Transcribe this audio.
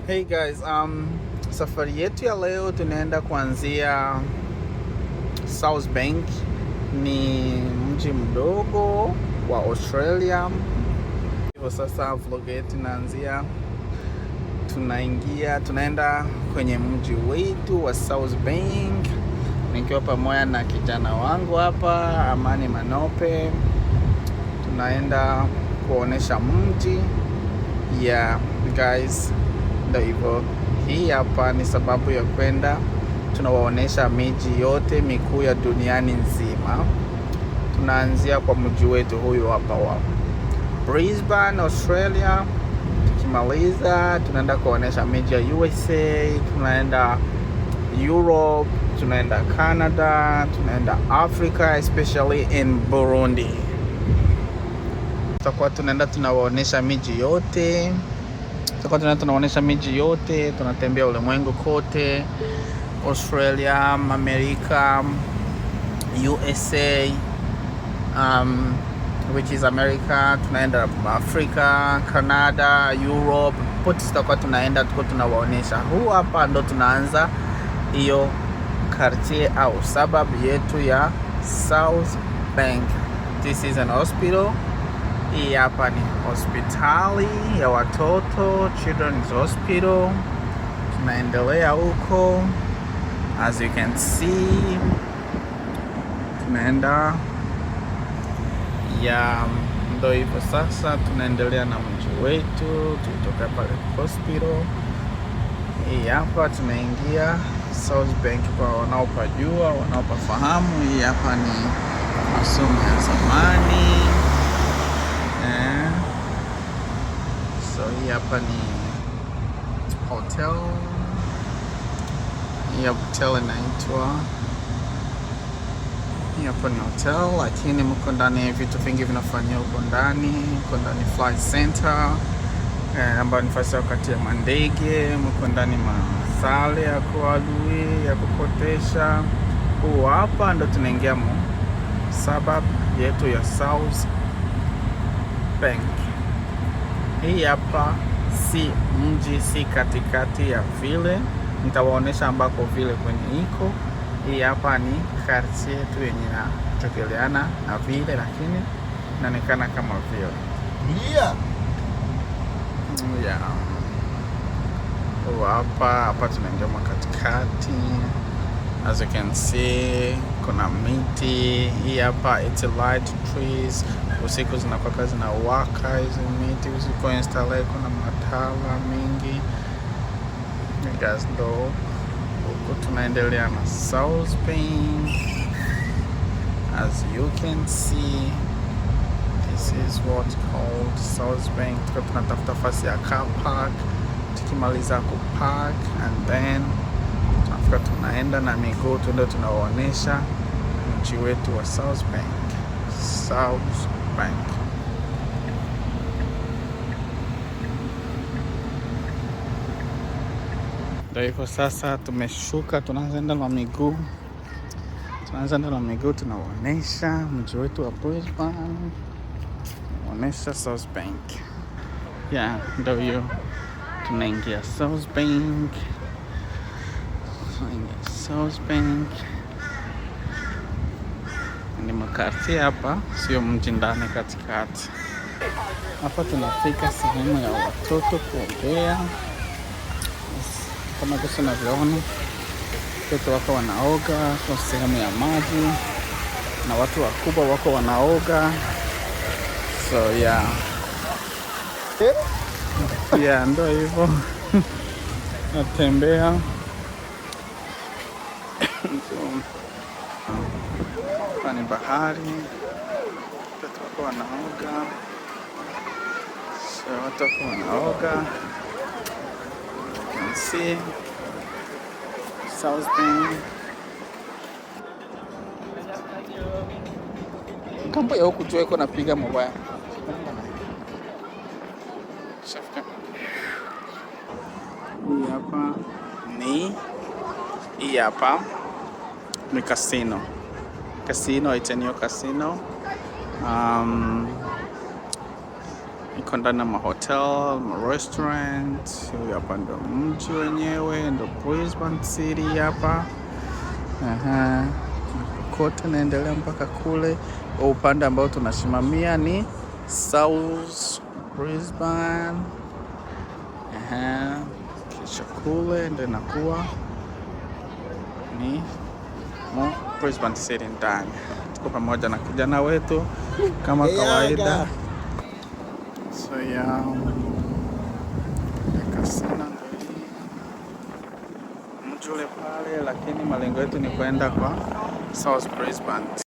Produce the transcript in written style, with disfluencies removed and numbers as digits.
Hey guys, safari yetu ya leo tunaenda kuanzia South Bank. Ni mji mdogo wa Australia. Hivyo sasa vlog yetu inaanzia, tunaenda kwenye mji wetu wa South Bank, nikiwa pamoja na kijana wangu hapa Amani Manope. Tunaenda kuonesha mji guys. Hivyo hii hapa ni sababu ya kwenda, tunawaonesha miji yote mikuu ya duniani nzima. Tunaanzia kwa mji wetu huyu hapa wa Brisbane, Australia. Tukimaliza tunaenda kuonesha miji ya USA, tunaenda Europe, tunaenda Canada, tunaenda Africa, especially in Burundi. Tutakuwa tunawaonesha miji yote. Tunaonesha miji yote, tunatembea ulimwengu kote, Australia, America, USA, which is America, tunaenda Africa, Canada, Europe, pote tutakuwa tunawaonesha. Huu hapa ndo tunaanza hiyo quartier au suburb yetu ya South Bank. This is an hospital. Hii hapa ni hospitali ya watoto, Children's Hospital. Tunaendelea huko, as you can see. Tunaenda ndo hivyo sasa, tunaendelea na mji wetu. Tulitoka pale hospital. Hii hapa tunaingia South Bank, kwa wanaopajua, wanaopafahamu. Hii hapa ni masomo ya zamani. So hii hapa ni hotel. Hii hotel inaitwa, hii hapa ni hotel, lakini mko ndani vitu vingi vinafanyia huko ndani. Mko ndani flight center, ambayo ni nafasi ya kati ya mandege. Mko ndani masale ya kualui ya kukotesha. Huu hapa ndo tunaingia suburb yetu ya South Bank. Hii hapa si mji, si katikati ya vile. Nitawaonesha ambako vile kwenye iko. Hii hapa ni quartier yetu yenye inatokeleana na vile, lakini inaonekana kama vile. Hapa tunaingia katikati. As you can see, kuna miti. Hii hapa it's light trees. Usiku zinakuwa zinawaka hizo miti, usiku installe kuna matala mingi. Guys, ndo huko tunaendelea na South Bank. As you can see, this is what's called South Bank. Tunatafuta fasi ya car park. Tukimaliza kupark and then tunaenda na miguu, tunawaonesha mji wetu wa South Bank. South Bank. Ndio hivyo sasa, tumeshuka, tunaanza na miguu. Tunawaonesha mji wetu wa Brisbane. Tunawaonesha South Bank. Ndio hiyo. Tunaingia South Bank. South Bank ni makarti hapa, sio mji ndani katikati. Hapa tunafika sehemu ya watoto kuogea. Kama jinsi unavyoona, watoto wako wanaoga kwa sehemu ya maji, na watu wakubwa wako wanaoga. So ndo hivyo. Natembea hapa ni bahari, watu wako wanaoga. So watu wako wanaoga. You can see South Bank. Kampo ya huku tuweko napiga mobile. Hii hapa ni casino. Casino, Itenio Casino. iko ndani ya mahotel, restaurant. Huyu hapa ndo mji wenyewe, ndo Brisbane City hapa. Kote naendelea mpaka kule. Upande ambao tunasimamia ni South Brisbane. Kisha kule ndio inakuwa ni Brisbane City ndani. Tuko pamoja na kijana wetu kama kawaida. So yeah, kasina mjule pale, lakini malengo yetu ni kwenda kwa South Brisbane.